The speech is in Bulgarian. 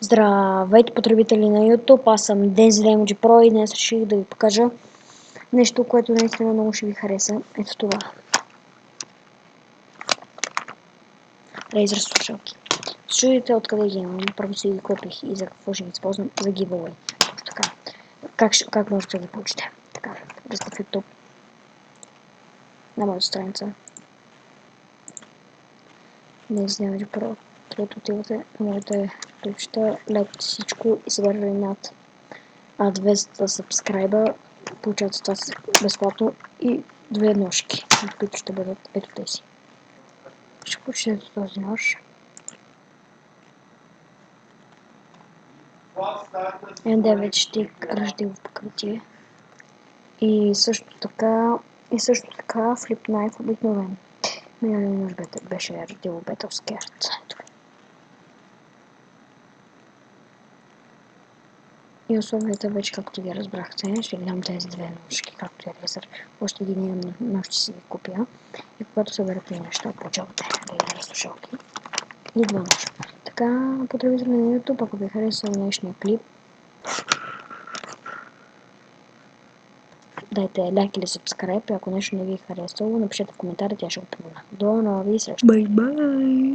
Здравейте, потребители на YouTube, аз съм Denzel Emoji Pro и днес реших да ви покажа нещо, което наистина много ще ви хареса. Ето това. Razer слушалки. Чудите откъде ги имам, първо си ги купих и за какво ще ги използвам за giveaway. Така. Как можете да ги получите? Така, влезте в YouTube на моята страница. Denzel Emoji Pro. Където отивате на моите клипчета, лайкате всичко и съберете над 200 сабскрайба, получавате това безплатно и 2 ножки, които ще бъдат ето тези. Ще получите този нож. N9 щик ръждило покритие. И също така флип найф обикновен. Миналия нож беше ръждило Battle Scared. И условията вече, както ги разбрахте, ще ви дам тези 2 ножки, както е Razer. Още един нож ще си ги купя. И когато съберете неща, получавате Razer слушалки и 2 ножа. Така, потребители на YouTube, ако ви харесал днешния клип, дайте лайк или subscribe. Ако нещо не ви е харесало, напишете в коментарите, аз ще го помогна. До нови срещи! Бай-бай!